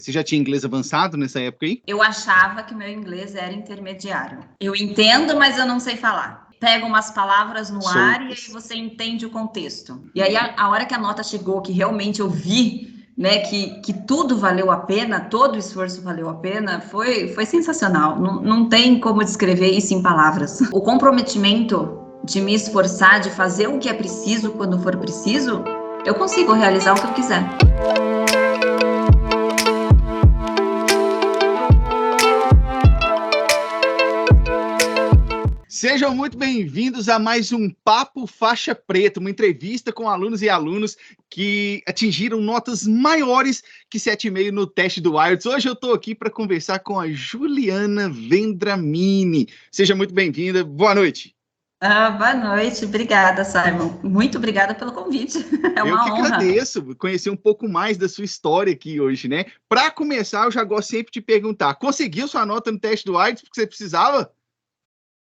Você já tinha inglês avançado nessa época aí? Eu achava que meu inglês era intermediário. Eu entendo, mas eu não sei falar. Pega umas palavras no ar e aí você entende o contexto. E aí, a hora que a nota chegou, que realmente eu vi, né, que tudo valeu a pena, todo o esforço valeu a pena, foi sensacional. Não tem como descrever isso em palavras. O comprometimento de me esforçar, de fazer o que é preciso quando for preciso, eu consigo realizar o que eu quiser. Sejam muito bem-vindos a mais um Papo Faixa Preta, uma entrevista com alunos e alunas que atingiram notas maiores que 7,5 no teste do IELTS. Hoje eu estou aqui para conversar com a Juliana Vendramini. Seja muito bem-vinda, boa noite. Boa noite, obrigada, Simon. Muito obrigada pelo convite. É uma honra. Eu que agradeço conhecer um pouco mais da sua história aqui hoje, né? Para começar, eu já gosto sempre de perguntar: conseguiu sua nota no teste do IELTS porque você precisava?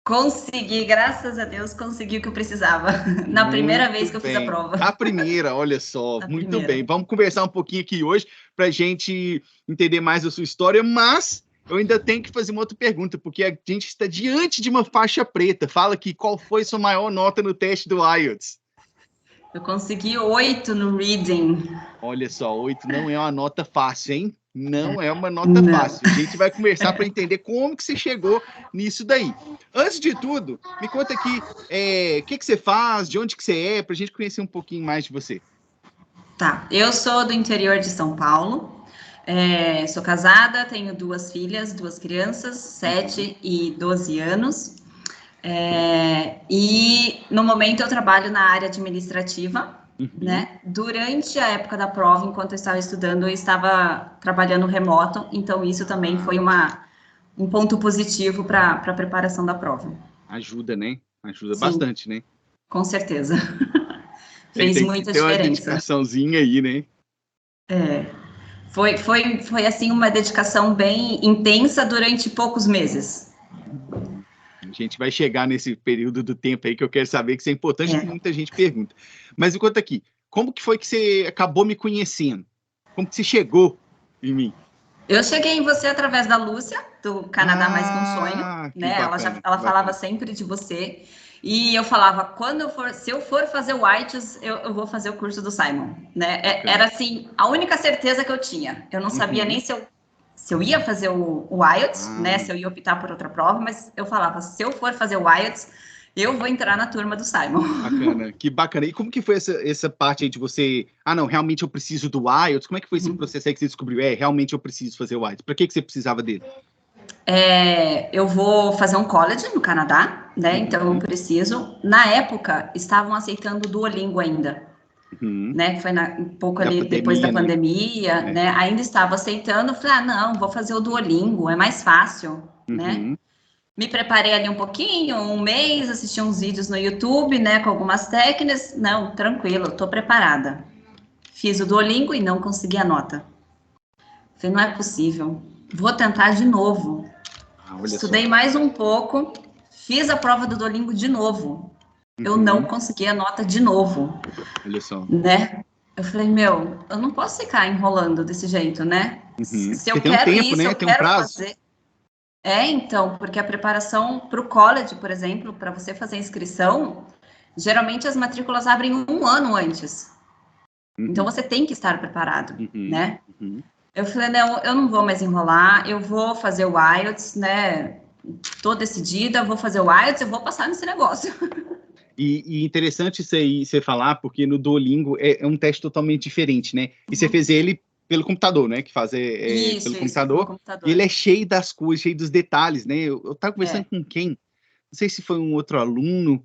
Consegui, graças a Deus, consegui o que eu precisava. Na primeira vez que eu fiz a prova. A primeira, olha só, muito bem. Vamos conversar um pouquinho aqui hoje para a gente entender mais a sua história, mas eu ainda tenho que fazer uma outra pergunta, porque a gente está diante de uma faixa preta. Fala aqui, qual foi sua maior nota no teste do IELTS? Eu consegui 8 no reading. Olha só, 8 não é uma nota fácil, hein? Não é uma nota fácil. A gente vai conversar para entender como que você chegou nisso daí. Antes de tudo, me conta aqui o que você faz, de onde que você é, para a gente conhecer um pouquinho mais de você. Tá, eu sou do interior de São Paulo, sou casada, tenho 2 filhas, 2 crianças, 7 e 12 anos. E no momento eu trabalho na área administrativa. Né? Durante a época da prova, enquanto eu estava estudando, eu estava trabalhando remoto, então isso também foi um ponto positivo para a preparação da prova. Ajuda, né? Ajuda Sim, bastante, né? Com certeza. Fez muita tem uma diferença. dedicaçãozinha aí, né? Foi assim uma dedicação bem intensa durante poucos meses. A gente vai chegar nesse período do tempo aí que eu quero saber, que isso é importante, que muita gente pergunta. Mas enquanto aqui, como que foi que você acabou me conhecendo? Como que você chegou em mim? Eu cheguei em você através da Lúcia, do Canadá Mais que um Sonho, né? Ela falava sempre de você. E eu falava, se eu for fazer o IELTS, eu vou fazer o curso do Simon, né? Era assim, a única certeza que eu tinha. Eu não sabia nem se eu ia fazer o IELTS, né? Se eu ia optar por outra prova, mas eu falava, se eu for fazer o IELTS, eu vou entrar na turma do Simon. Bacana, que bacana. E como que foi essa parte aí de você... não, realmente eu preciso do IELTS. Como é que foi esse processo aí que você descobriu? Realmente eu preciso fazer o IELTS. Para que você precisava dele? Eu vou fazer um college no Canadá, né? Então eu preciso. Na época, estavam aceitando o Duolingo ainda, né? Foi um pouco ali depois da pandemia, né? Ainda estava aceitando. Falei, não, vou fazer o Duolingo, é mais fácil, né? Me preparei ali um pouquinho, um mês, assisti uns vídeos no YouTube, né? Com algumas técnicas. Não, tranquilo, tô preparada. Fiz o Duolingo e não consegui a nota. Falei, não é possível. Vou tentar de novo. Estudei mais um pouco, fiz a prova do Duolingo de novo. Eu não consegui a nota de novo. Olha só. Né? Eu falei, eu não posso ficar enrolando desse jeito, né? Se eu quero tempo, isso, né? eu Tem quero prazo. fazer. Então, porque a preparação para o college, por exemplo, para você fazer a inscrição, geralmente as matrículas abrem 1 ano antes. Então, você tem que estar preparado, né? Eu falei, não, eu não vou mais enrolar, eu vou fazer o IELTS, né? Tô decidida, vou fazer o IELTS, eu vou passar nesse negócio. E interessante isso aí você falar, porque no Duolingo é um teste totalmente diferente, né? E você fez ele pelo computador, né? Que faz pelo computador. E ele é cheio das coisas, cheio dos detalhes, né? Eu tava conversando com quem? Não sei se foi um outro aluno.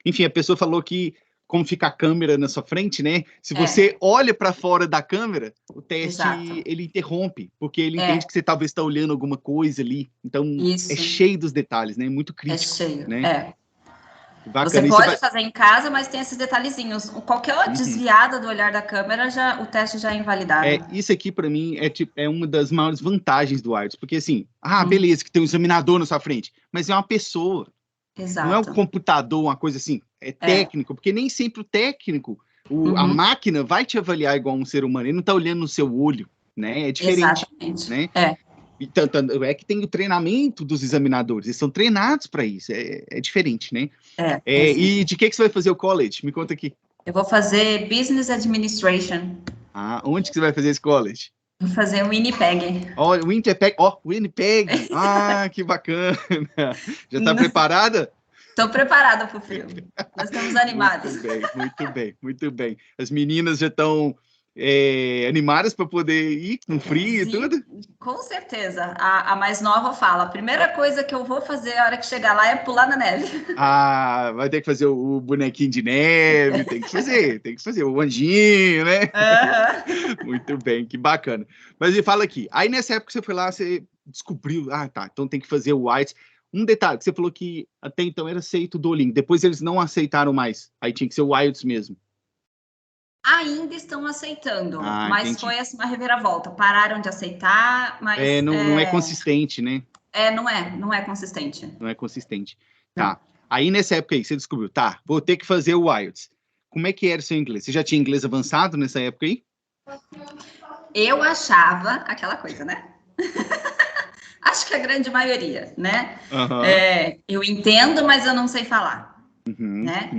Enfim, a pessoa falou que como fica a câmera na sua frente, né? Se você olha para fora da câmera, o teste ele interrompe, porque ele entende que você talvez está olhando alguma coisa ali. Então, é cheio dos detalhes, né? Muito crítico. É cheio, né? Você pode fazer em casa, mas tem esses detalhezinhos. Qualquer desviada do olhar da câmera, o teste já é invalidado. Isso aqui, para mim, é uma das maiores vantagens do IELTS, porque assim, beleza, que tem um examinador na sua frente, mas é uma pessoa. Exato. Não é um computador, uma coisa assim, é técnico, porque nem sempre o técnico, a máquina vai te avaliar igual um ser humano, ele não está olhando no seu olho, né? É diferente. Exatamente. Né? Tanto é que tem o treinamento dos examinadores, eles são treinados para isso, é diferente, né? E de que você vai fazer o college? Me conta aqui. Eu vou fazer Business Administration. Onde que você vai fazer esse college? Vou fazer o Winnipeg. Winnipeg! Que bacana! Já está preparada? Estou preparada para o frio. Nós estamos animados. Muito bem. As meninas já estão animadas para poder ir com frio e tudo? Com certeza. A mais nova fala, a primeira coisa que eu vou fazer a hora que chegar lá é pular na neve. Vai ter que fazer o bonequinho de neve, tem que fazer o anjinho, né? Muito bem, que bacana. Mas me fala aqui, aí nessa época que você foi lá, você descobriu, então tem que fazer o IELTS. Um detalhe, que você falou que até então era aceito o Duolingo, depois eles não aceitaram mais, aí tinha que ser o IELTS mesmo. Ainda estão aceitando, mas entendi. Foi assim uma reviravolta. Pararam de aceitar, mas... Não é consistente, né? Não é consistente. Não é consistente. Tá. Aí nessa época aí, você descobriu, vou ter que fazer o IELTS. Como é que era o seu inglês? Você já tinha inglês avançado nessa época aí? Eu achava aquela coisa, né? Acho que a grande maioria, né? Eu entendo, mas eu não sei falar. Né?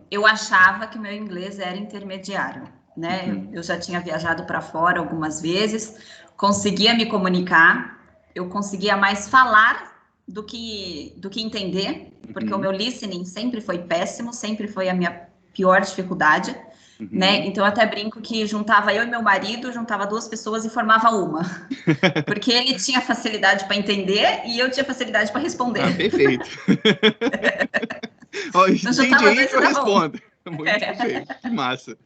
Eu achava que o meu inglês era intermediário, né? Eu já tinha viajado para fora algumas vezes, conseguia me comunicar, eu conseguia mais falar do que entender, porque o meu listening sempre foi péssimo, sempre foi a minha pior dificuldade, né? Então eu até brinco que juntava eu e meu marido, juntava duas pessoas e formava uma, porque ele tinha facilidade para entender e eu tinha facilidade para responder. Perfeito. Entendi aí que eu respondo. Muito bem, que massa.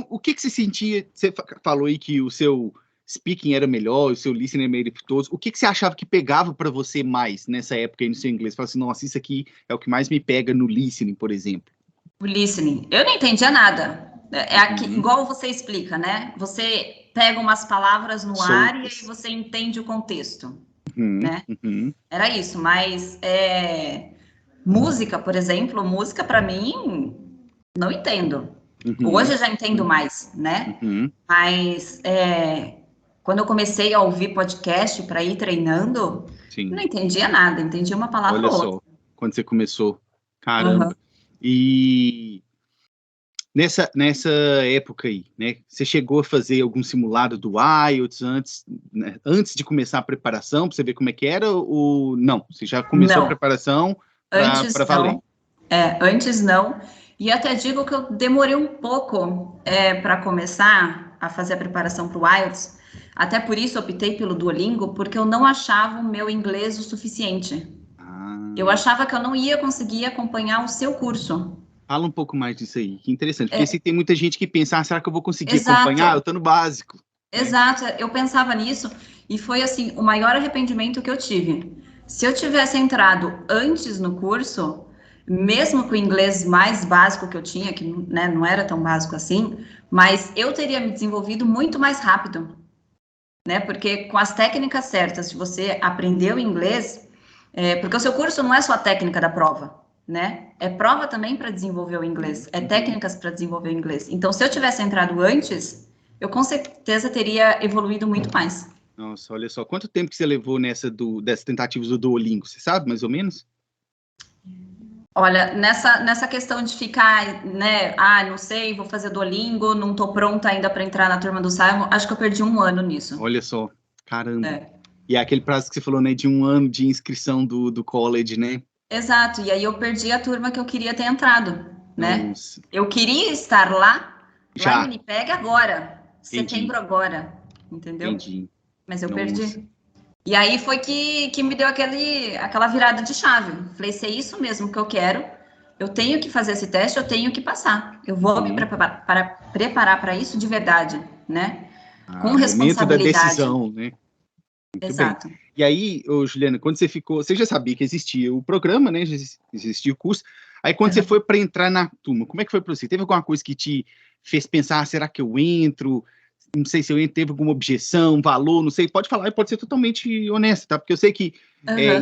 O que você sentia? Você falou aí que o seu speaking era melhor, o seu listening era meio dificultoso. O que você achava que pegava para você mais nessa época aí no seu inglês? Você falava assim, nossa, isso aqui é o que mais me pega no listening, por exemplo. O listening, eu não entendia nada. Igual você explica, né? Você pega umas palavras no ar e aí você entende o contexto. Né? Era isso, mas música, por exemplo, música para mim não entendo. Hoje eu já entendo mais, né? Mas quando eu comecei a ouvir podcast para ir treinando, não entendia nada, entendia uma palavra ou outra. Olha só, quando você começou, caramba. E nessa época aí, né? Você chegou a fazer algum simulado do IELTS antes de começar a preparação, para você ver como é que era, ou não? Você já começou a preparação para valer? Antes não. E até digo que eu demorei um pouco para começar a fazer a preparação para o IELTS. Até por isso optei pelo Duolingo, porque eu não achava o meu inglês o suficiente. Eu achava que eu não ia conseguir acompanhar o seu curso. Fala um pouco mais disso aí, que interessante. Porque se tem muita gente que pensa, será que eu vou conseguir acompanhar? Eu tô no básico. Exato, eu pensava nisso e foi assim, o maior arrependimento que eu tive. Se eu tivesse entrado antes no curso, mesmo com o inglês mais básico que eu tinha, que né, não era tão básico assim, mas eu teria me desenvolvido muito mais rápido, né? Porque com as técnicas certas, se você aprender o inglês, porque o seu curso não é só a técnica da prova, né? É prova também para desenvolver o inglês, técnicas para desenvolver o inglês. Então, se eu tivesse entrado antes, eu com certeza teria evoluído muito mais. Nossa, olha só, quanto tempo que você levou dessas tentativas do Duolingo? Você sabe, mais ou menos? Olha, nessa questão de ficar, né, não sei, vou fazer Duolingo, não tô pronta ainda para entrar na turma do Simon, acho que eu perdi 1 ano nisso. Olha só, caramba. E é aquele prazo que você falou, né, de 1 ano de inscrição do college, né? Exato, e aí eu perdi a turma que eu queria ter entrado, né? Nossa. Eu queria estar lá em Winnipeg agora, setembro agora, entendeu? Entendi. Mas eu perdi. E aí foi que me deu aquela virada de chave. Falei, se é isso mesmo que eu quero, eu tenho que fazer esse teste, eu tenho que passar. Eu vou me preparar para isso de verdade, né? Com responsabilidade. Momento da decisão, né? Muito Exato. Bem. E aí, Juliana, quando você já sabia que existia o programa, né? Já existia o curso. Aí, quando você foi para entrar na turma, como é que foi para você? Teve alguma coisa que te fez pensar, será que eu entro? Não sei se eu entro, teve alguma objeção, valor, não sei. Pode falar e pode ser totalmente honesta, tá? Porque eu sei que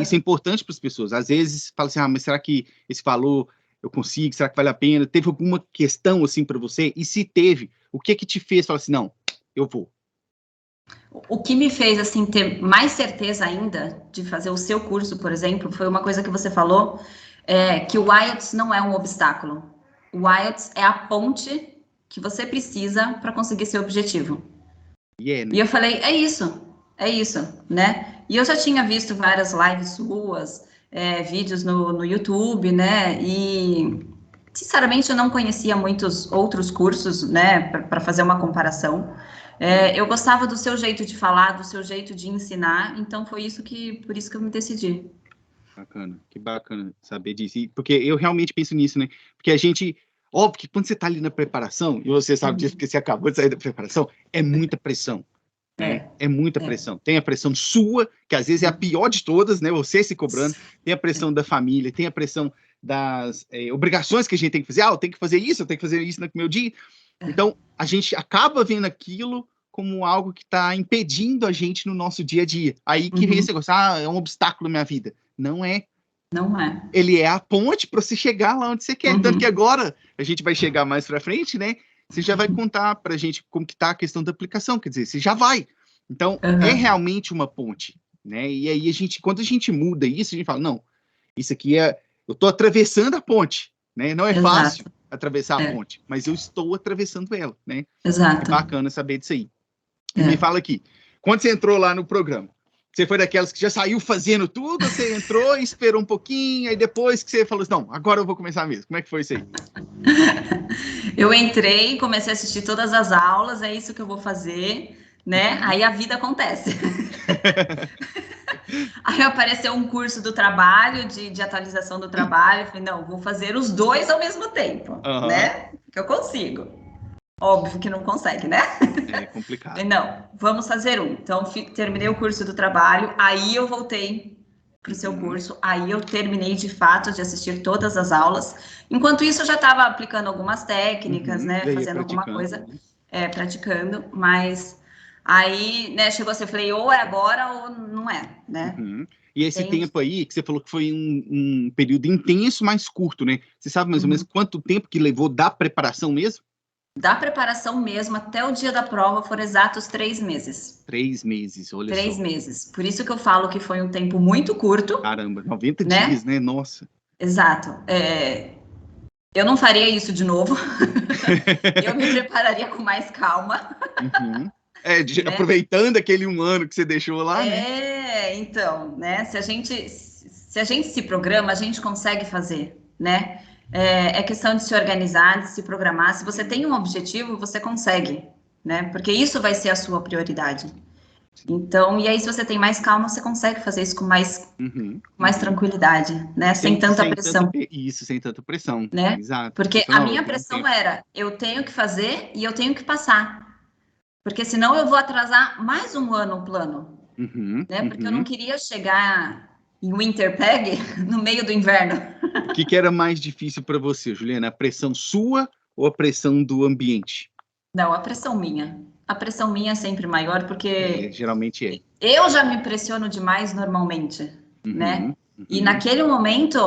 isso é importante para as pessoas. Às vezes, fala assim, mas será que esse valor eu consigo? Será que vale a pena? Teve alguma questão, assim, para você? E se teve, o que te fez falar assim, não, eu vou? O que me fez, assim, ter mais certeza ainda de fazer o seu curso, por exemplo, foi uma coisa que você falou, que o IELTS não é um obstáculo. O IELTS é a ponte que você precisa para conseguir seu objetivo. Yeah, né? E eu falei, é isso, né? E eu já tinha visto várias lives suas, vídeos no YouTube, né? E, sinceramente, eu não conhecia muitos outros cursos, né? Para fazer uma comparação. Eu gostava do seu jeito de falar, do seu jeito de ensinar, então foi por isso que eu me decidi. Bacana, que bacana saber disso. Porque eu realmente penso nisso, né? Porque a gente, óbvio que quando você está ali na preparação, e você sabe disso porque você acabou de sair da preparação, é muita pressão. Né? É muita pressão. Tem a pressão sua, que às vezes é a pior de todas, né? Você se cobrando, tem a pressão da família, tem a pressão das obrigações que a gente tem que fazer. Eu tenho que fazer isso, eu tenho que fazer isso no meu dia. Então, a gente acaba vendo aquilo como algo que está impedindo a gente no nosso dia a dia. Aí que vem esse negócio, é um obstáculo na minha vida. Não é. Não é. Ele é a ponte para você chegar lá onde você quer. Tanto que agora, a gente vai chegar mais para frente, né? Você já vai contar para a gente como que está a questão da aplicação, quer dizer, você já vai. Então, é realmente uma ponte, né? E aí, quando a gente muda isso, a gente fala, não, isso aqui eu estou atravessando a ponte, né? Não é fácil atravessar a ponte, mas eu estou atravessando ela, né? Exato. É bacana saber disso aí. E me fala aqui, quando você entrou lá no programa, você foi daquelas que já saiu fazendo tudo, ou você entrou e esperou um pouquinho, aí depois que você falou assim, não, agora eu vou começar mesmo. Como é que foi isso aí? Eu entrei, comecei a assistir todas as aulas, é isso que eu vou fazer, né? Aí a vida acontece. Aí apareceu um curso do trabalho, de atualização do trabalho, eu falei, não, vou fazer os dois ao mesmo tempo, né? Que eu consigo. Óbvio que não consegue, né? É complicado. Não, vamos fazer um. Então, terminei o curso do trabalho, aí eu voltei para o seu curso, aí eu terminei de fato de assistir todas as aulas. Enquanto isso, eu já estava aplicando algumas técnicas, né? Fazendo alguma coisa, praticando, mas aí, né, chegou assim, eu falei, ou é agora ou não é, né? E esse tempo aí, que você falou que foi um período intenso, mas curto, né? Você sabe mais ou menos quanto tempo que levou da preparação mesmo? Da preparação mesmo até o dia da prova foram exatos 3 meses. 3 meses, olha só. 3 meses. Por isso que eu falo que foi um tempo muito curto. Caramba, 90 dias, né? Nossa. Exato. Eu não faria isso de novo. Eu me prepararia com mais calma. Aproveitando aquele 1 ano que você deixou lá, né? Então, né? Se a gente se programa, a gente consegue fazer, né? É questão de se organizar, de se programar. Se você tem um objetivo, você consegue, né? Porque isso vai ser a sua prioridade. Então, e aí, se você tem mais calma, você consegue fazer isso com mais tranquilidade, né? Sem tanta pressão. Isso, sem tanta pressão. Né? Exato. Porque a minha pressão era, eu tenho que fazer e eu tenho que passar. Porque senão eu vou atrasar mais 1 ano o plano. Né? Porque eu não queria chegar em Winterpeg no meio do inverno. O que era mais difícil para você, Juliana? A pressão sua ou a pressão do ambiente? Não, a pressão minha. A pressão minha é sempre maior, porque... geralmente é. Eu já me pressiono demais normalmente, né? E naquele momento,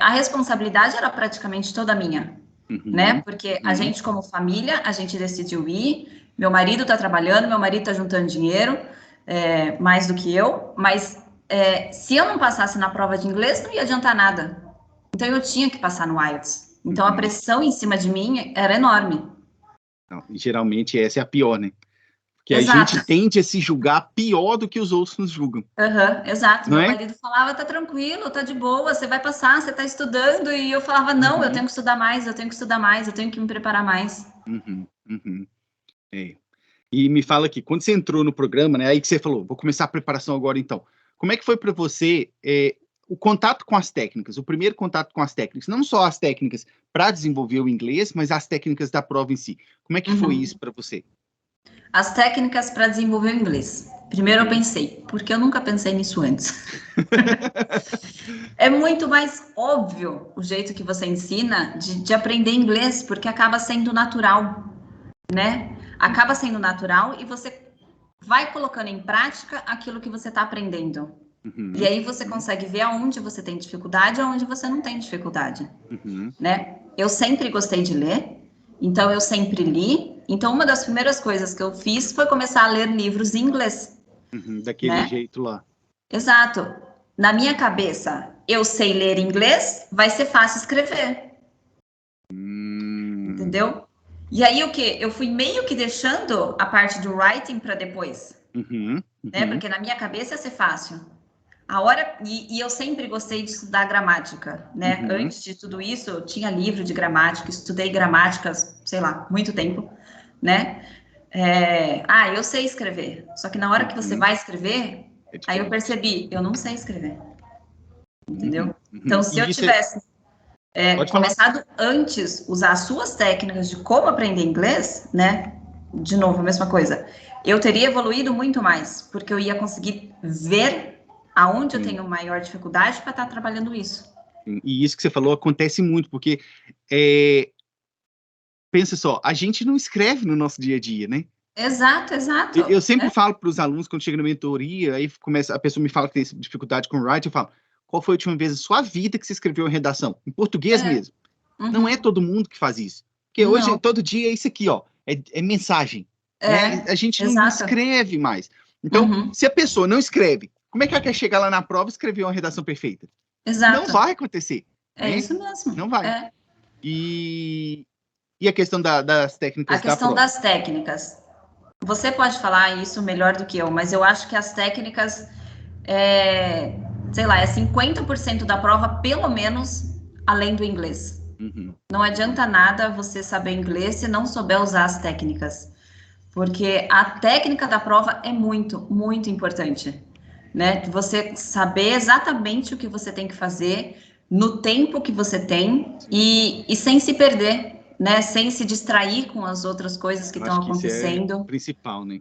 a responsabilidade era praticamente toda minha, né? Porque a gente, como família, a gente decidiu ir, meu marido está trabalhando, meu marido está juntando dinheiro, mais do que eu, mas se eu não passasse na prova de inglês, não ia adiantar nada. Então, eu tinha que passar no IELTS. Então, a pressão em cima de mim era enorme. Não, geralmente essa é a pior, né? Porque a gente tende a se julgar pior do que os outros nos julgam. Exato. Meu marido falava, tá tranquilo, tá de boa, você vai passar, você tá estudando. E eu falava, não, eu tenho que estudar mais, eu tenho que estudar mais, eu tenho que me preparar mais. E me fala aqui, quando você entrou no programa, né? Aí que você falou, vou começar a preparação agora então. Como é que foi para você o contato com as técnicas, o primeiro contato com as técnicas? Não só as técnicas para desenvolver o inglês, mas as técnicas da prova em si. Como é que foi isso para você? As técnicas para desenvolver o inglês. Primeiro eu pensei, porque eu nunca pensei nisso antes. É muito mais óbvio o jeito que você ensina de aprender inglês, porque acaba sendo natural, né? Acaba sendo natural e você vai colocando em prática aquilo que você está aprendendo, E aí você consegue ver aonde você tem dificuldade e aonde você não tem dificuldade, né? Eu sempre gostei de ler, então eu sempre li. Então uma das primeiras coisas que eu fiz foi começar a ler livros em inglês. Daquele jeito lá. Exato. Na minha cabeça, eu sei ler inglês, vai ser fácil escrever. Entendeu? E aí o que? Eu fui meio que deixando a parte do writing para depois. Né? Porque na minha cabeça ia ser fácil. E eu sempre gostei de estudar gramática, né? Antes de tudo isso, eu tinha livro de gramática, estudei gramáticas, sei lá, muito tempo, né? Eu sei escrever. Só que na hora que você vai escrever, aí eu percebi, eu não sei escrever. Entendeu? Então, se eu tivesse começado antes usar as suas técnicas de como aprender inglês, né? De novo, a mesma coisa. Eu teria evoluído muito mais, porque eu ia conseguir ver aonde eu tenho maior dificuldade para estar trabalhando isso. E isso que você falou acontece muito, porque pensa só, a gente não escreve no nosso dia a dia, né? Exato. Eu sempre falo para os alunos, quando chega na mentoria, aí a pessoa me fala que tem dificuldade com writing, eu falo, qual foi a última vez na sua vida que você escreveu uma redação? Em português mesmo. Não é todo mundo que faz isso. Porque hoje, todo dia, é isso aqui, ó, é mensagem. Né? A gente não escreve mais. Então, se a pessoa não escreve, como é que ela quer chegar lá na prova e escrever uma redação perfeita? Exato. Não vai acontecer. É isso mesmo. Não vai. E a questão das técnicas da prova? A questão das técnicas. Você pode falar isso melhor do que eu, mas eu acho que as técnicas, sei lá, 50% da prova, pelo menos, além do inglês. Não adianta nada você saber inglês se não souber usar as técnicas. Porque a técnica da prova é muito, muito importante. Né? Você saber exatamente o que você tem que fazer no tempo que você tem e sem se perder, né? Sem se distrair com as outras coisas que estão acontecendo. Isso é o principal, né?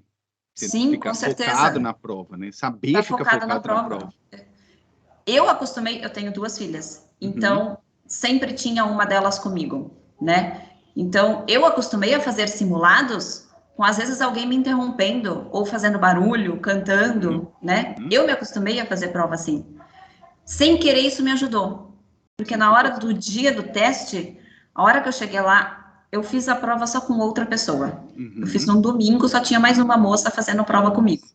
Você Sim, com certeza. Focado na prova, né? Saber ficar focado na prova. Eu tenho 2 filhas, então sempre tinha uma delas comigo, né? Então eu acostumei a fazer simulados com, às vezes, alguém me interrompendo, ou fazendo barulho, cantando, né? Eu me acostumei a fazer prova assim. Sem querer, isso me ajudou. Porque na hora do dia do teste, a hora que eu cheguei lá, eu fiz a prova só com outra pessoa. Eu fiz num domingo, só tinha mais uma moça fazendo prova comigo.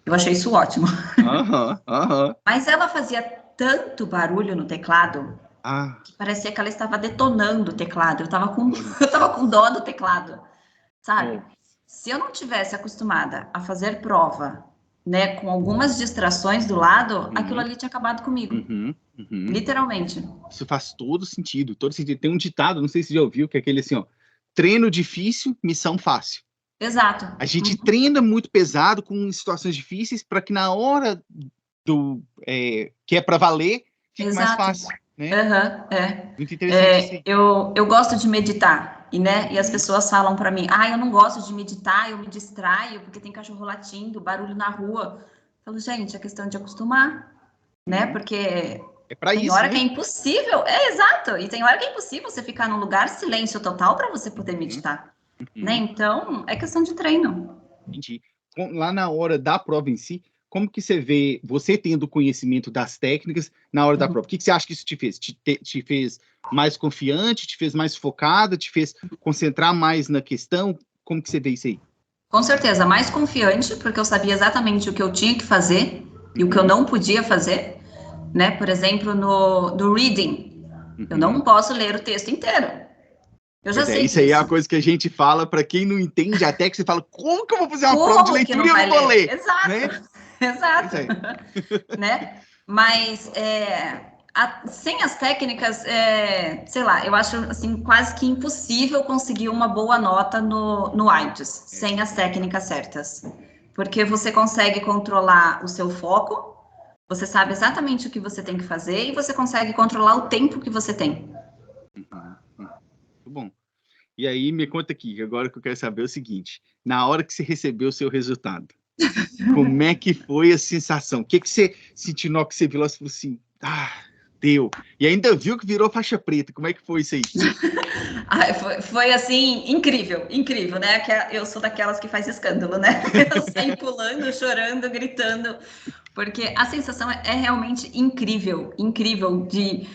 Eu achei isso ótimo. Mas ela fazia tanto barulho no teclado, que parecia que ela estava detonando o teclado. Eu tava com dó do teclado, sabe? Se eu não tivesse acostumada a fazer prova, né, com algumas distrações do lado, aquilo ali tinha acabado comigo. Literalmente. Isso faz todo sentido. Tem um ditado, não sei se você já ouviu, que é aquele assim, ó, treino difícil, missão fácil. Exato. A gente treina muito pesado com situações difíceis para que na hora que é para valer, fique mais fácil. Né? Muito interessante. Eu gosto de meditar. E as pessoas falam para mim, eu não gosto de meditar, eu me distraio, porque tem cachorro latindo, barulho na rua. Eu falo, gente, é questão de acostumar, né? Porque tem hora que é impossível, exato, e tem hora que é impossível você ficar num lugar silêncio total para você poder meditar, né? Então, é questão de treino. Entendi. Lá na hora da prova em si, como que você vê, você tendo conhecimento das técnicas na hora da prova? O que você acha que isso te fez? Te fez mais confiante, te fez mais focada, te fez concentrar mais na questão? Como que você vê isso aí? Com certeza, mais confiante, porque eu sabia exatamente o que eu tinha que fazer e o que eu não podia fazer, né? Por exemplo, no reading, eu não posso ler o texto inteiro. Eu já sei isso aí é a coisa que a gente fala para quem não entende até que você fala, como que eu vou fazer uma prova de leitura e eu não vou ler? Exato, né? Exato. Né? Mas sem as técnicas, sei lá, eu acho assim, quase que impossível conseguir uma boa nota no IELTS sem as técnicas certas. Porque você consegue controlar o seu foco, você sabe exatamente o que você tem que fazer e você consegue controlar o tempo que você tem. Muito bom. E aí, me conta aqui, agora que eu quero saber é o seguinte, na hora que você recebeu o seu resultado, como é que foi a sensação? O que você sentiu na hora que você viu lá e falou assim, deu. E ainda viu que virou faixa preta, como é que foi isso aí? Foi assim, incrível, né? Eu sou daquelas que faz escândalo, né? Eu saí pulando, chorando, gritando, Porque a sensação é realmente incrível, incrível de...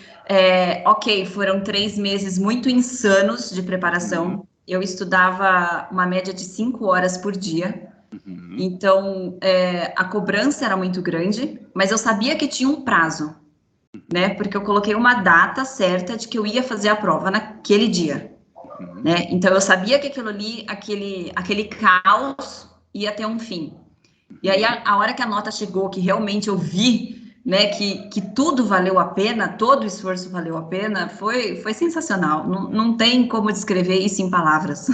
ok, foram 3 meses muito insanos de preparação. Eu estudava uma média de 5 horas por dia. Então, a cobrança era muito grande, mas eu sabia que tinha um prazo, né? Porque eu coloquei uma data certa de que eu ia fazer a prova naquele dia, né? Então, eu sabia que aquilo ali, aquele caos ia ter um fim. E aí, a hora que a nota chegou, que realmente eu vi, né, que tudo valeu a pena, todo o esforço valeu a pena, foi sensacional. Não tem como descrever isso em palavras.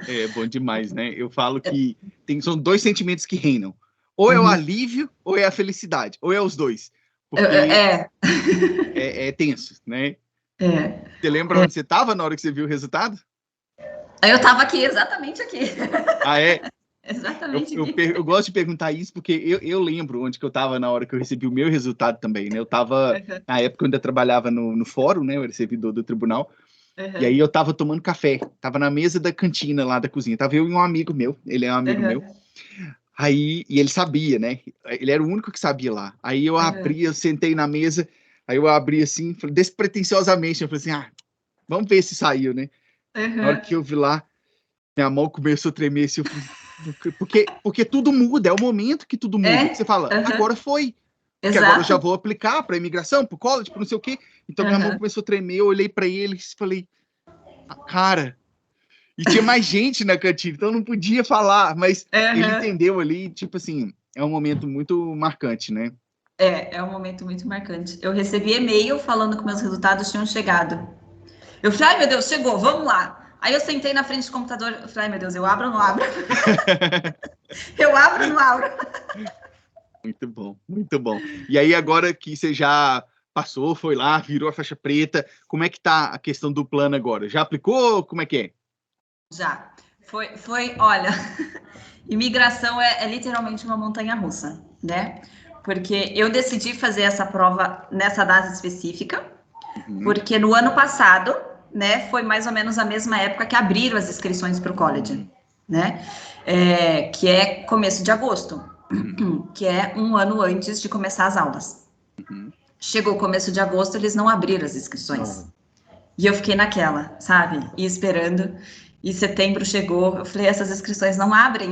É bom demais, né? Eu falo que são 2 sentimentos que reinam. Ou é o alívio, ou é a felicidade. Ou é os dois. Porque é tenso, né? Você lembra onde você estava na hora que você viu o resultado? Eu estava aqui, exatamente aqui. Ah, é? Exatamente eu gosto de perguntar isso porque eu lembro onde que eu estava na hora que eu recebi o meu resultado também, né? Eu estava, na época, eu ainda trabalhava no fórum, né? Eu era servidor do tribunal. E aí eu estava tomando café, estava na mesa da cantina lá da cozinha. Tava eu e um amigo meu, ele é um amigo meu. Aí, e ele sabia, né? Ele era o único que sabia lá. Aí eu abri, eu sentei na mesa, aí eu abri assim, despretensiosamente, eu falei assim, vamos ver se saiu, né? Na hora que eu vi lá, minha mão começou a tremer assim, eu falei, porque tudo muda, é o momento que tudo muda, que você fala, agora foi. Porque agora eu já vou aplicar para imigração, para o college, para não sei o quê. Então minha mão começou a tremer, eu olhei para ele e falei, cara... E tinha mais gente na cantina, então não podia falar, mas ele entendeu ali, tipo assim, é um momento muito marcante, né? É um momento muito marcante. Eu recebi e-mail falando que meus resultados tinham chegado. Eu falei, ai meu Deus, chegou, vamos lá. Aí eu sentei na frente do computador, eu falei, ai meu Deus, eu abro ou não abro? Eu abro ou não abro? Muito bom, muito bom. E aí agora que você já passou, foi lá, virou a faixa preta, como é que tá a questão do plano agora? Já aplicou? Como é que é? Já. Olha, imigração é literalmente uma montanha-russa, né? Porque eu decidi fazer essa prova nessa data específica, porque no ano passado, né, foi mais ou menos a mesma época que abriram as inscrições para o college, né? Que é começo de agosto, que é um ano antes de começar as aulas. Chegou o começo de agosto, eles não abriram as inscrições. E eu fiquei naquela, sabe? E esperando. E setembro chegou, eu falei, essas inscrições não abrem.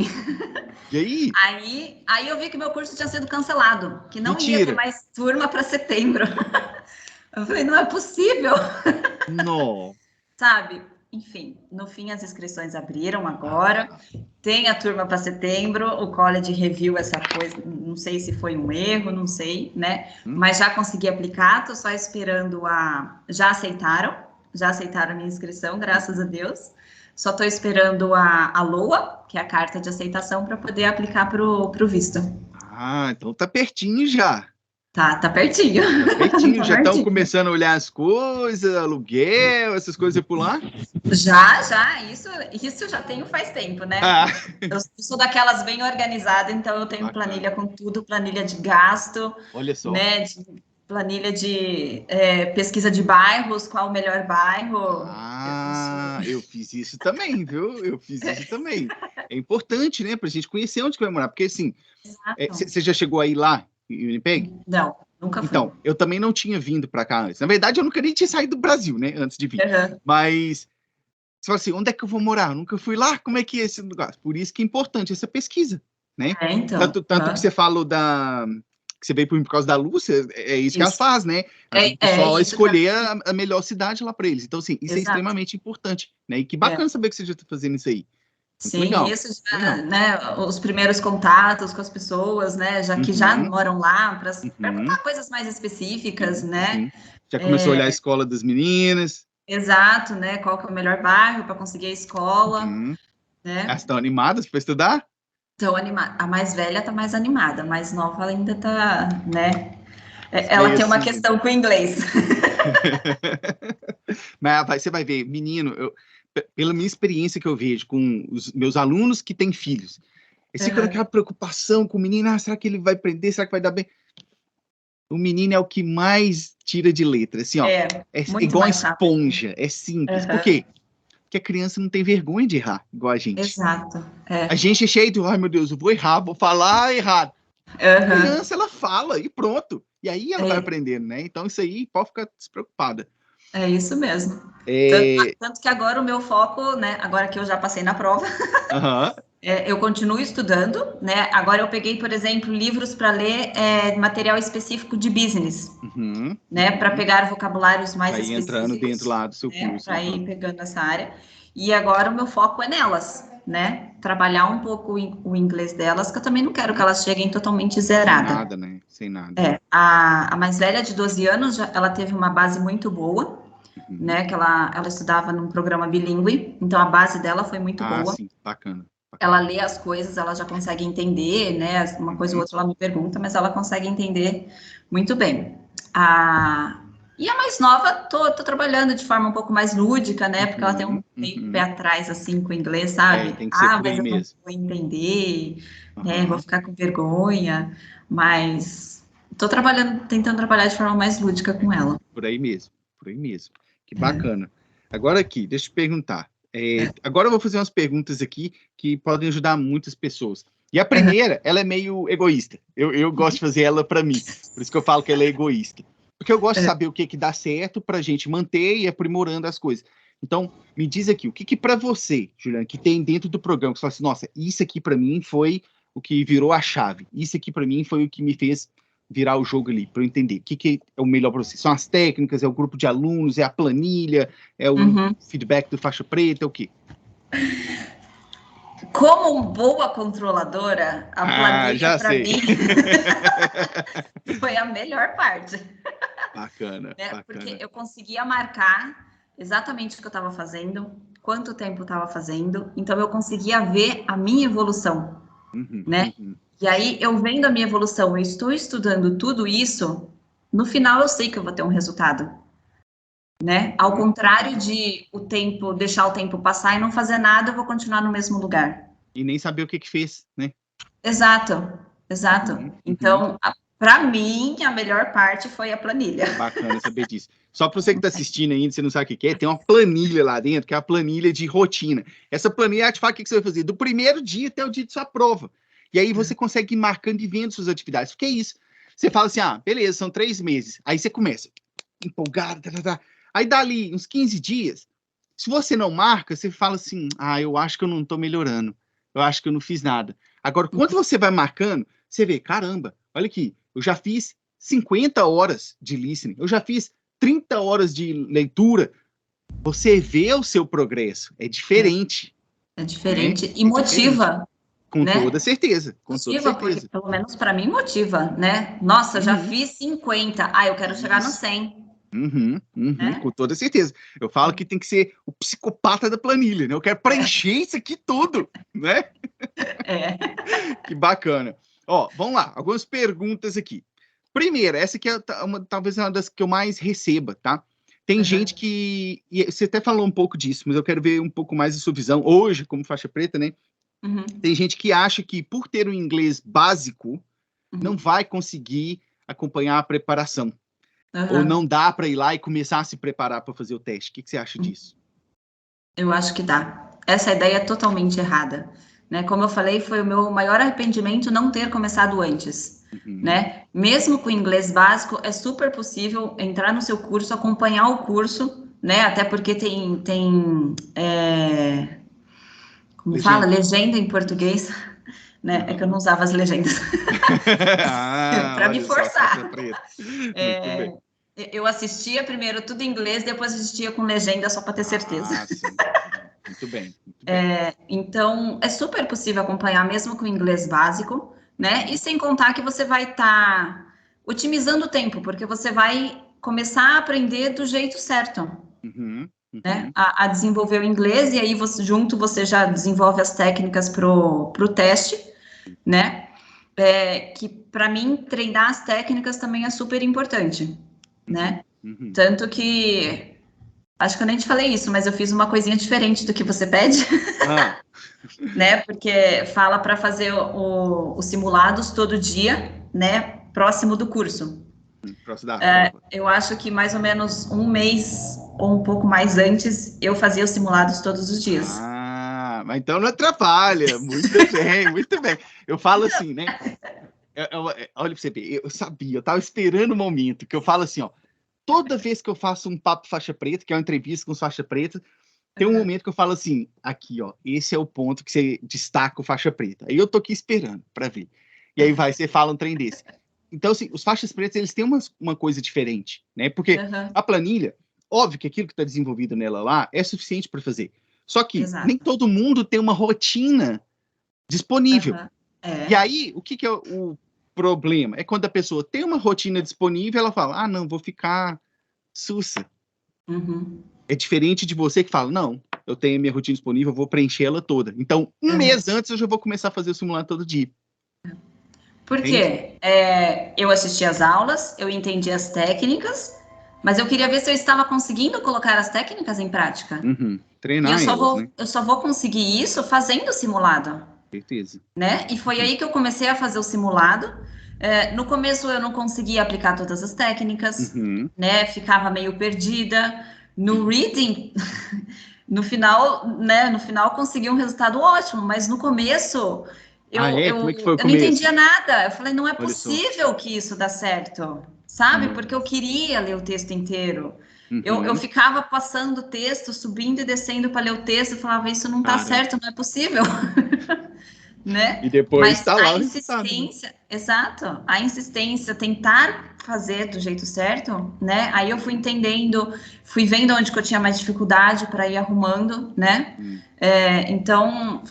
E aí? Aí eu vi que meu curso tinha sido cancelado, que não Mentira. ia ter mais turma para setembro. Eu falei, não é possível. Não. Sabe? Enfim, no fim as inscrições abriram agora. Tem a turma para setembro, o college reviu essa coisa, não sei se foi um erro, não sei, né? Mas já consegui aplicar, tô só esperando já aceitaram a minha inscrição, graças a Deus. Só estou esperando a LOA, que é a carta de aceitação, para poder aplicar pro visto. Então tá pertinho já. Tá pertinho. Tá pertinho, já estão começando a olhar as coisas, aluguel, essas coisas por lá? Já, isso eu já tenho faz tempo, né? Eu sou daquelas bem organizadas, então eu tenho planilha com tudo, planilha de gasto, olha só, né? Planilha de pesquisa de bairros, qual o melhor bairro. Eu fiz isso também, viu? Eu fiz isso também. É importante, né? Pra gente conhecer onde que vai morar. Porque, assim, você já chegou aí lá, em Winnipeg? Não, nunca fui. Então, eu também não tinha vindo pra cá antes. Na verdade, eu nunca nem tinha saído do Brasil, né? Antes de vir. Mas, você fala assim, onde é que eu vou morar? Eu nunca fui lá, como é que é esse lugar? Por isso que é importante essa pesquisa, né? Então. Tanto que você falou que você veio por causa da Lúcia, é isso que ela faz, né? O pessoal escolher a melhor cidade lá para eles. Então, assim, isso é extremamente importante, né? E que bacana saber que você já está fazendo isso aí. Muito Sim, legal. isso já, né? Os primeiros contatos com as pessoas, né? Já que já moram lá, para perguntar coisas mais específicas, né? Já começou a olhar a escola das meninas. Exato, né? Qual que é o melhor bairro para conseguir a escola, né? Elas estão animadas para estudar? Estão animadas. A mais velha está mais animada, a mais nova ainda está, né? Ela tem uma questão com o inglês. Mas você vai ver, menino, pela minha experiência que eu vejo com os meus alunos que têm filhos, eles ficam naquela preocupação com o menino, será que ele vai aprender, será que vai dar bem? O menino é o que mais tira de letra, assim, ó, é igual a esponja, é simples. Por quê? Porque a criança não tem vergonha de errar, igual a gente. Exato. A gente é cheio de, ai meu Deus, eu vou errar, vou falar errado. A criança, ela fala e pronto. E aí ela vai aprendendo, né? Então, isso aí, pode ficar despreocupada. É isso mesmo. Tanto que agora o meu foco, né? Agora que eu já passei na prova, eu continuo estudando, né? Agora eu peguei, por exemplo, livros para ler material específico de business, né? Para pegar vocabulários mais específicos. Entrando dentro lá do seu curso. Para ir pegando essa área. E agora o meu foco é nelas, né? Trabalhar um pouco o inglês delas, que eu também não quero que elas cheguem totalmente zeradas. Sem nada, né? Sem nada. A mais velha, de 12 anos, ela teve uma base muito boa, né? Que ela estudava num programa bilíngue, então a base dela foi muito boa. Sim, bacana. Ela lê as coisas, ela já consegue entender, né? Uma coisa ou outra ela me pergunta, mas ela consegue entender muito bem. E a mais nova, tô trabalhando de forma um pouco mais lúdica, né? Porque ela tem um pé atrás, assim, com o inglês, sabe? Tem que ser por aí mas eu mesmo. não vou entender, né? Vou ficar com vergonha, mas tô tentando trabalhar de forma mais lúdica com ela. Por aí mesmo. Que bacana. Agora aqui, deixa eu te perguntar. Agora eu vou fazer umas perguntas aqui que podem ajudar muitas pessoas. E a primeira, ela é meio egoísta. Eu gosto de fazer ela para mim. Por isso que eu falo que ela é egoísta. Porque eu gosto de saber o que dá certo para a gente manter e aprimorando as coisas. Então, me diz aqui, o que para você, Juliana, que tem dentro do programa, que você fala assim, nossa, isso aqui para mim foi o que virou a chave. Isso aqui para mim foi o que me fez virar o jogo ali, para eu entender. O que é o melhor para você? São as técnicas, é o grupo de alunos, é a planilha, é o feedback do faixa preta, é o quê? Como boa controladora, a planilha para mim foi a melhor parte. Bacana. Porque eu conseguia marcar exatamente o que eu estava fazendo, quanto tempo eu estava fazendo, então eu conseguia ver a minha evolução, né? E aí, eu vendo a minha evolução, eu estou estudando tudo isso, no final eu sei que eu vou ter um resultado, né? Ao contrário de deixar o tempo passar e não fazer nada, eu vou continuar no mesmo lugar. E nem saber o que fez, né? Exato. Então, para mim, a melhor parte foi a planilha. Bacana saber disso. Só para você que está assistindo ainda, você não sabe o que é, tem uma planilha lá dentro, que é a planilha de rotina. Essa planilha te fala o que você vai fazer do primeiro dia até o dia de sua prova. E aí você consegue ir marcando e vendo suas atividades. Porque é isso. Você fala assim, beleza, são 3 meses. Aí você começa empolgado, Aí dali uns 15 dias, se você não marca, você fala assim, eu acho que eu não estou melhorando. Eu acho que eu não fiz nada. Agora, quando você vai marcando, você vê, caramba, olha aqui, eu já fiz 50 horas de listening, eu já fiz 30 horas de leitura. Você vê o seu progresso, é diferente. É diferente, né? E motiva. Diferente. Com toda certeza. Porque, pelo menos para mim, motiva, né? Nossa, já fiz 50, eu quero chegar no 100. Né? Com toda certeza. Eu falo que tem que ser o psicopata da planilha, né? Eu quero preencher isso aqui tudo, né? Que bacana. Vamos lá, algumas perguntas aqui. Primeiro, essa aqui é talvez uma das que eu mais receba, tá? Tem gente que... E você até falou um pouco disso, mas eu quero ver um pouco mais de sua visão. Hoje, como faixa preta, né? Tem gente que acha que por ter um inglês básico, não vai conseguir acompanhar a preparação. Ou não dá para ir lá e começar a se preparar para fazer o teste. O que você acha disso? Eu acho que dá. Essa ideia é totalmente errada. Né? Como eu falei, foi o meu maior arrependimento não ter começado antes. Né? Mesmo com o inglês básico, é super possível entrar no seu curso, acompanhar o curso, né? Até porque tem como fala? Legenda em português. Né? É que eu não usava as legendas. Para me forçar. Eu assistia primeiro tudo em inglês, depois assistia com legenda só para ter certeza. Sim. Muito bem. Então, é super possível acompanhar mesmo com o inglês básico, né? E sem contar que você vai estar otimizando o tempo, porque você vai começar a aprender do jeito certo. Né? A desenvolver o inglês, e aí você já desenvolve as técnicas pro teste, né? Que para mim treinar as técnicas também é super importante, né? Tanto que acho que eu nem te falei isso, mas eu fiz uma coisinha diferente do que você pede, né? Porque fala para fazer os simulados todo dia, né? Próximo do curso. Eu acho que mais ou menos um mês ou um pouco mais antes eu fazia os simulados todos os dias. Mas então não atrapalha. Muito bem, muito bem. Eu falo assim, né? olha pra você ver, eu sabia, eu tava esperando o momento que eu falo assim, ó, toda vez que eu faço um papo faixa preta, que é uma entrevista com faixa preta, tem um momento que eu falo assim, aqui, ó, esse é o ponto que você destaca o faixa preta. Aí eu tô aqui esperando para ver. E aí você fala um trem desse. Então, assim, os faixas pretas, eles têm uma coisa diferente, né? Porque a planilha, óbvio que aquilo que está desenvolvido nela lá é suficiente para fazer. Só que nem todo mundo tem uma rotina disponível. E aí, o que é o problema? É quando a pessoa tem uma rotina disponível, ela fala, não, vou ficar sussa. É diferente de você que fala, não, eu tenho a minha rotina disponível, eu vou preencher ela toda. Então, um mês antes, eu já vou começar a fazer o simulado todo dia. Por quê? Eu assisti às aulas, eu entendi as técnicas, mas eu queria ver se eu estava conseguindo colocar as técnicas em prática. Treinar e eu só vou conseguir isso fazendo o simulado. Certeza. Né? E foi aí que eu comecei a fazer o simulado. No começo eu não conseguia aplicar todas as técnicas, né? Ficava meio perdida. No reading, no final, né? No final consegui um resultado ótimo, mas no começo Como é que foi o eu começo? não entendia nada. Eu falei, não é possível que isso dá certo, sabe? Porque eu queria ler o texto inteiro. Eu ficava passando o texto, subindo e descendo para ler o texto, eu falava, isso não tá certo, não é possível. Né? E depois tá lá a insistência, exato, a insistência, tentar fazer do jeito certo, né? Aí eu fui entendendo, fui vendo onde que eu tinha mais dificuldade para ir arrumando, né? Então,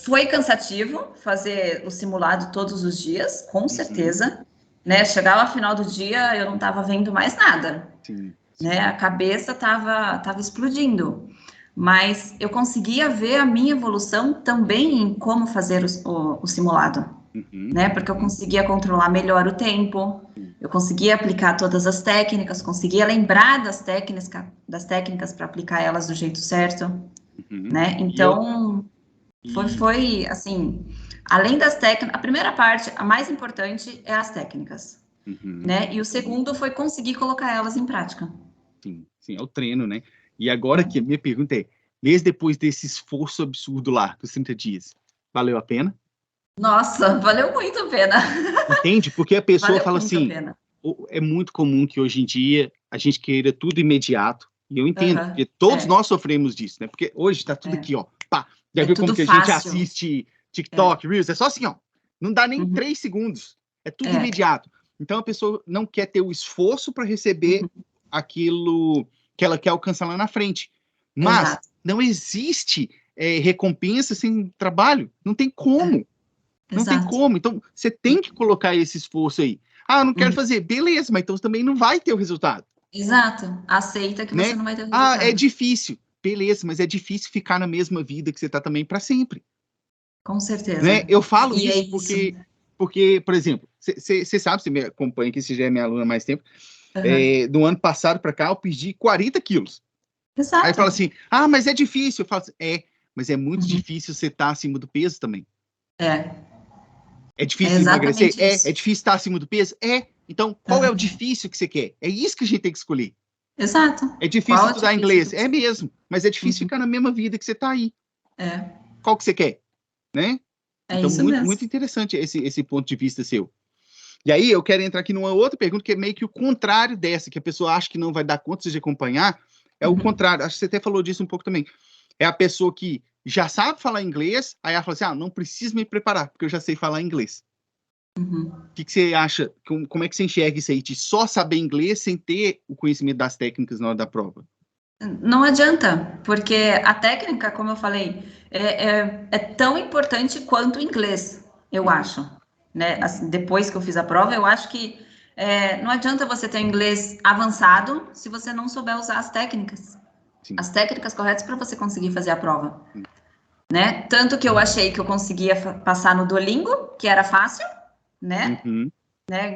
foi cansativo fazer o simulado todos os dias, com certeza, né? Chegava ao final do dia, eu não estava vendo mais nada, né? A cabeça tava explodindo. Mas eu conseguia ver a minha evolução também em como fazer o simulado, né? Porque eu conseguia controlar melhor o tempo, eu conseguia aplicar todas as técnicas, conseguia lembrar das técnicas para aplicar elas do jeito certo, né? Então, foi assim, além das técnicas, a primeira parte, a mais importante é as técnicas, né? E o segundo foi conseguir colocar elas em prática. Sim, é o treino, né? E agora que a minha pergunta é, mês depois desse esforço absurdo lá, dos 30 dias, valeu a pena? Nossa, valeu muito a pena. Entende? Porque a pessoa fala assim, é muito comum que hoje em dia a gente queira tudo imediato, e eu entendo, porque todos nós sofremos disso, né? Porque hoje tá tudo aqui, ó, pá. Já viu como que a gente assiste TikTok, Reels? É só assim, ó, não dá nem 3 segundos, é tudo imediato. Então a pessoa não quer ter o esforço para receber aquilo que ela quer alcançar lá na frente. Mas não existe recompensa sem trabalho. Não tem como. Não tem como. Então, você tem que colocar esse esforço aí. Eu não quero fazer. Beleza, mas então você também não vai ter o resultado. Exato. Aceita que você não vai ter o resultado. É difícil. Beleza, mas é difícil ficar na mesma vida que você está também para sempre. Com certeza. Né? Eu falo isso porque, por exemplo, você sabe, você me acompanha, que você já é minha aluna há mais tempo, do ano passado para cá, eu perdi 40 quilos. Exato. Aí fala assim, mas é difícil. Eu falo assim, mas é muito difícil você estar acima do peso também. É difícil emagrecer? É difícil estar acima do peso? Então, qual é o difícil que você quer? É isso que a gente tem que escolher. Exato. É difícil estudar inglês? É mesmo, mas é difícil ficar na mesma vida que você está aí. Qual que você quer? Né? Então, muito interessante esse ponto de vista seu. E aí, eu quero entrar aqui numa outra pergunta, que é meio que o contrário dessa, que a pessoa acha que não vai dar conta de acompanhar. É o contrário, acho que você até falou disso um pouco também. É a pessoa que já sabe falar inglês, aí ela fala assim, não preciso me preparar, porque eu já sei falar inglês. O que você acha, como é que você enxerga isso aí, de só saber inglês sem ter o conhecimento das técnicas na hora da prova? Não adianta, porque a técnica, como eu falei, é tão importante quanto o inglês, eu acho. Né? Assim, depois que eu fiz a prova, eu acho que não adianta você ter inglês avançado se você não souber usar as técnicas. As técnicas corretas para você conseguir fazer a prova. Né? Tanto que eu achei que eu conseguia passar no Duolingo, que era fácil, né?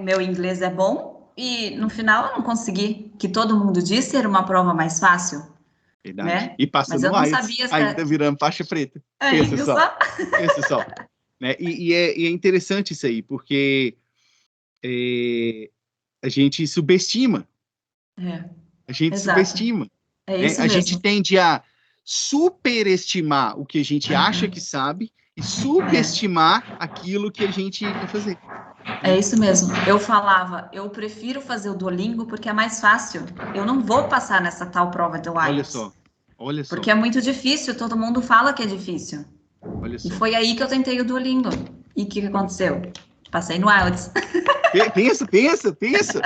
Meu inglês é bom, e no final eu não consegui, que todo mundo disse era uma prova mais fácil. Verdade. Né? E passando mas eu não sabia ainda virando faixa preta. Pensa só. Né? E é interessante isso aí, porque a gente subestima. A gente subestima. A gente tende a superestimar o que a gente acha que sabe e subestimar aquilo que a gente quer fazer. É isso mesmo. Eu falava, eu prefiro fazer o Duolingo porque é mais fácil. Eu não vou passar nessa tal prova do IELTS. Olha só. Porque é muito difícil, todo mundo fala que é difícil. Olha só. E foi aí que eu tentei o Duolingo. E o que aconteceu? Passei no IELTS. Pensa.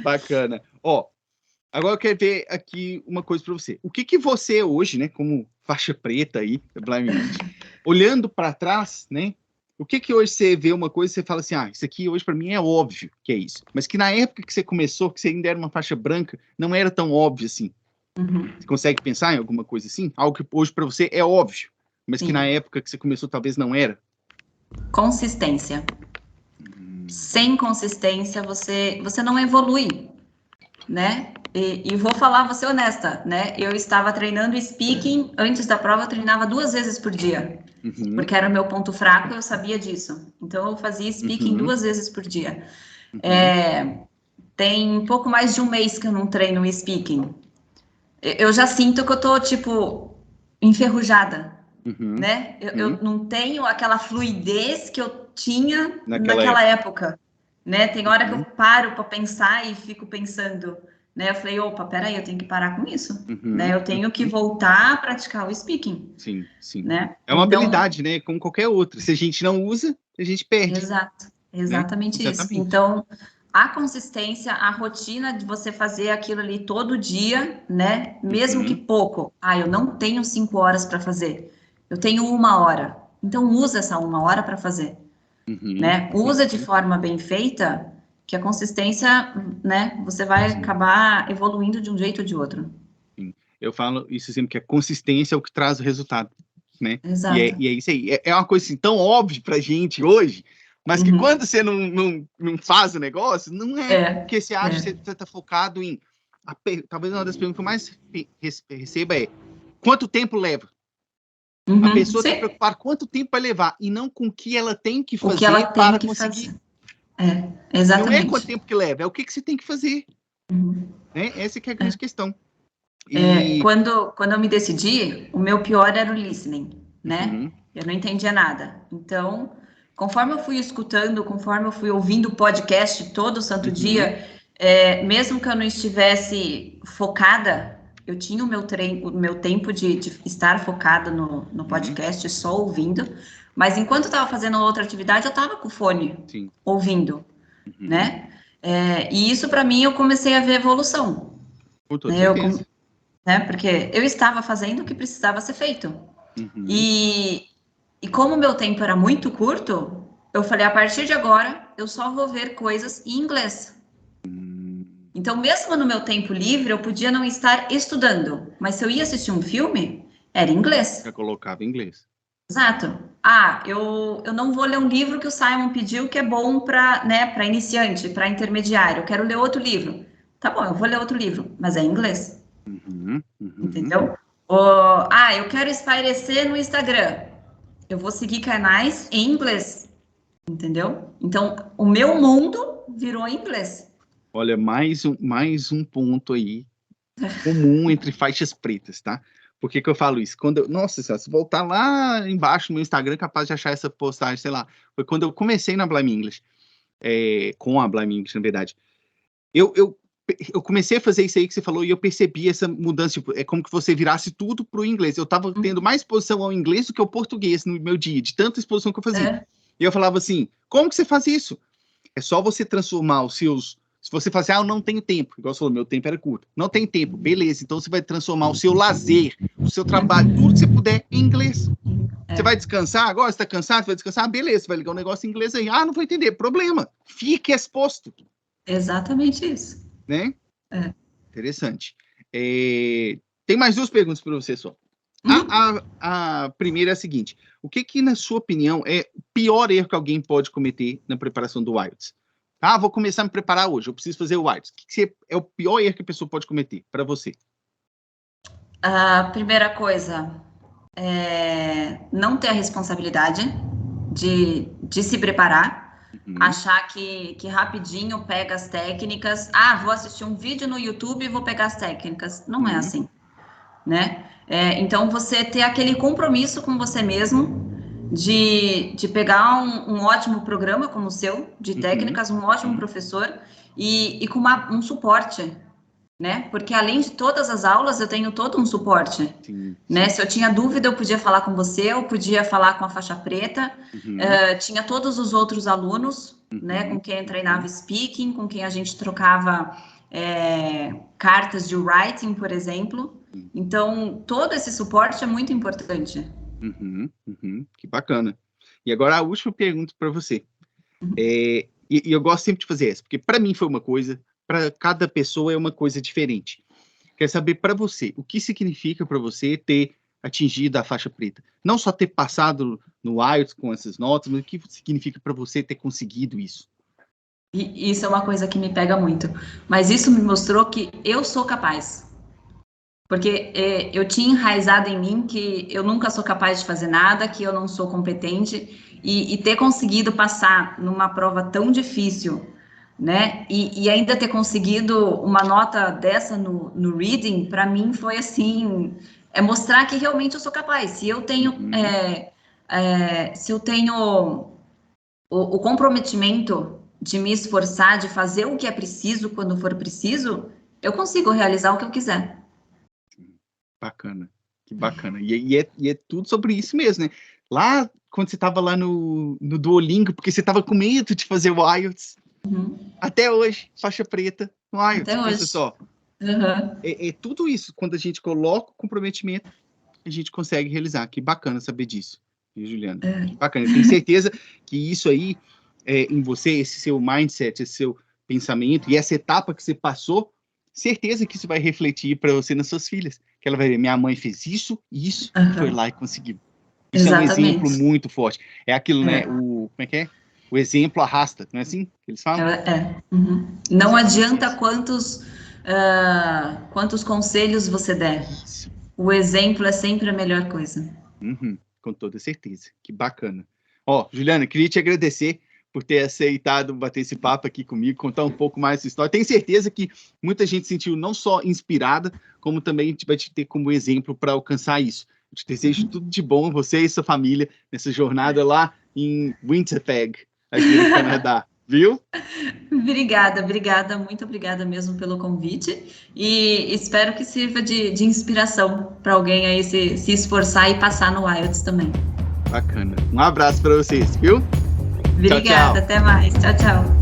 Bacana. Ó, agora eu quero ver aqui uma coisa para você. O que você hoje, né, como faixa preta aí, Blind English, olhando para trás, né, o que hoje você vê uma coisa e você fala assim, isso aqui hoje para mim é óbvio que é isso. Mas que na época que você começou, que você ainda era uma faixa branca, não era tão óbvio assim. Uhum. Você consegue pensar em alguma coisa assim? Algo que hoje para você é óbvio, mas que na época que você começou talvez não era? Consistência. Sem consistência, você não evolui, né? E vou falar, vou ser honesta, né? Eu estava treinando speaking, antes da prova eu treinava 2 vezes por dia, porque era o meu ponto fraco, eu sabia disso. Então, eu fazia speaking 2 vezes por dia. Tem um pouco mais de 1 mês que eu não treino speaking. Eu já sinto que eu tô, tipo, enferrujada, né? Eu não tenho aquela fluidez que eu tinha naquela época, né? Tem hora que eu paro para pensar e fico pensando, né? Eu falei, opa, peraí, eu tenho que parar com isso, né? Eu tenho que voltar a praticar o speaking. Sim. Né? É uma habilidade, né? Como qualquer outra. Se a gente não usa, a gente perde. Exato, exatamente isso. Exatamente. Então, a consistência, a rotina de você fazer aquilo ali todo dia, né? Mesmo que pouco. Eu não tenho 5 horas para fazer. Eu tenho 1 hora. Então, usa essa 1 hora para fazer. Né? Usa de forma bem feita, que a consistência, né? Você vai acabar evoluindo de um jeito ou de outro. Sim. Eu falo isso sempre, que a consistência é o que traz o resultado, né? Exato. E é isso aí. É uma coisa assim, tão óbvia pra gente hoje, mas que quando você não faz o negócio, não porque você acha que você está focado em... Talvez uma das perguntas que eu mais receba é: quanto tempo leva? A pessoa está preocupada quanto tempo vai levar, e não com o que ela tem que fazer para conseguir. Exatamente. Não é quanto tempo que leva, é o que você tem que fazer. Né? Essa que é a grande questão. Quando eu me decidi, o meu pior era o listening, né? Eu não entendia nada. Então, conforme eu fui escutando, conforme eu fui ouvindo o podcast todo santo dia, mesmo que eu não estivesse focada, eu tinha o meu tempo de estar focada no podcast, só ouvindo. Mas enquanto eu estava fazendo outra atividade, eu estava com o fone ouvindo, né? E isso, para mim, eu comecei a ver evolução. Com toda certeza. Né? Porque eu estava fazendo o que precisava ser feito. E como o meu tempo era muito curto, eu falei, a partir de agora, eu só vou ver coisas em inglês. Então, mesmo no meu tempo livre, eu podia não estar estudando, mas se eu ia assistir um filme, era em inglês. Já colocava em inglês. Exato. Eu não vou ler um livro que o Simon pediu que é bom para, né, para iniciante, para intermediário. Eu quero ler outro livro. Tá bom, eu vou ler outro livro, mas é em inglês. Entendeu? Eu quero espairecer no Instagram. Eu vou seguir canais em inglês. Entendeu? Então, o meu mundo virou em inglês. Olha, mais um ponto aí comum entre faixas pretas, tá? Por que eu falo isso? Nossa senhora, se voltar lá embaixo no meu Instagram, capaz de achar essa postagem, sei lá. Foi quando eu comecei na Blind English, com a Blind English, na verdade. Eu comecei a fazer isso aí que você falou e eu percebi essa mudança, tipo, é como que você virasse tudo pro inglês. Eu tava tendo mais exposição ao inglês do que ao português no meu dia, de tanta exposição que eu fazia. E eu falava assim, como que você faz isso? É só você transformar os seus... Se você falar assim, eu não tenho tempo, igual você falou, meu tempo era curto. Não tem tempo, beleza. Então você vai transformar o seu lazer, o seu trabalho, tudo que você puder em inglês. Você vai descansar agora? Você tá cansado? Você vai descansar? Beleza, você vai ligar um negócio em inglês aí. Não vou entender, problema. Fique exposto. Exatamente isso. Né? Interessante. Tem mais 2 perguntas para você só. A primeira é a seguinte: o que na sua opinião, é o pior erro que alguém pode cometer na preparação do IELTS? Vou começar a me preparar hoje, eu preciso fazer o IELTS. O que é o pior erro que a pessoa pode cometer para você? A primeira coisa é não ter a responsabilidade de se preparar. Achar que rapidinho pega as técnicas. Vou assistir um vídeo no YouTube e vou pegar as técnicas. Não é assim, né? Então, você ter aquele compromisso com você mesmo de pegar um ótimo programa como o seu, de técnicas, um ótimo professor e com um suporte, né? Porque além de todas as aulas, eu tenho todo um suporte, né? Se eu tinha dúvida, eu podia falar com você, eu podia falar com a faixa preta, tinha todos os outros alunos, né? Com quem eu treinava speaking, com quem a gente trocava cartas de writing, por exemplo. Então, todo esse suporte é muito importante. Que bacana. E agora a última pergunta para você. E eu gosto sempre de fazer essa, porque para mim foi uma coisa, para cada pessoa é uma coisa diferente. Quero saber para você, o que significa para você ter atingido a faixa preta? Não só ter passado no IELTS com essas notas, mas o que significa para você ter conseguido isso? E isso é uma coisa que me pega muito. Mas isso me mostrou que eu sou capaz. Porque eu tinha enraizado em mim que eu nunca sou capaz de fazer nada, que eu não sou competente, e ter conseguido passar numa prova tão difícil, né? E ainda ter conseguido uma nota dessa no reading, para mim foi assim, mostrar que realmente eu sou capaz. Se eu tenho, o comprometimento de me esforçar, de fazer o que é preciso quando for preciso, eu consigo realizar o que eu quiser. Bacana, que bacana. E é tudo sobre isso mesmo, né? Lá, quando você estava lá no Duolingo, porque você estava com medo de fazer o IELTS, até hoje, faixa preta no IELTS, até hoje. Pensa só. É tudo isso, quando a gente coloca o comprometimento, a gente consegue realizar. Que bacana saber disso, viu, Juliana? Que bacana. Eu tenho certeza que isso aí, em você, esse seu mindset, esse seu pensamento, e essa etapa que você passou, certeza que isso vai refletir para você nas suas filhas. Que ela vai ver, minha mãe fez isso, foi lá e conseguiu. Isso Exatamente. É um exemplo muito forte. É aquilo, né? Como é que é? O exemplo arrasta, não é assim que eles falam? Não adianta quantos conselhos você der. Isso. O exemplo é sempre a melhor coisa. Com toda certeza. Que bacana. Juliana, queria te agradecer por ter aceitado bater esse papo aqui comigo, contar um pouco mais da história. Tenho certeza que muita gente se sentiu não só inspirada, como também vai te ter como exemplo para alcançar isso. Eu te desejo tudo de bom, você e sua família, nessa jornada lá em Winnipeg, aqui no Canadá, viu? Obrigada, muito obrigada mesmo pelo convite, e espero que sirva de inspiração para alguém aí se esforçar e passar no IELTS também. Bacana. Um abraço para vocês, viu? Obrigada, tchau, tchau. Até mais. Tchau, tchau.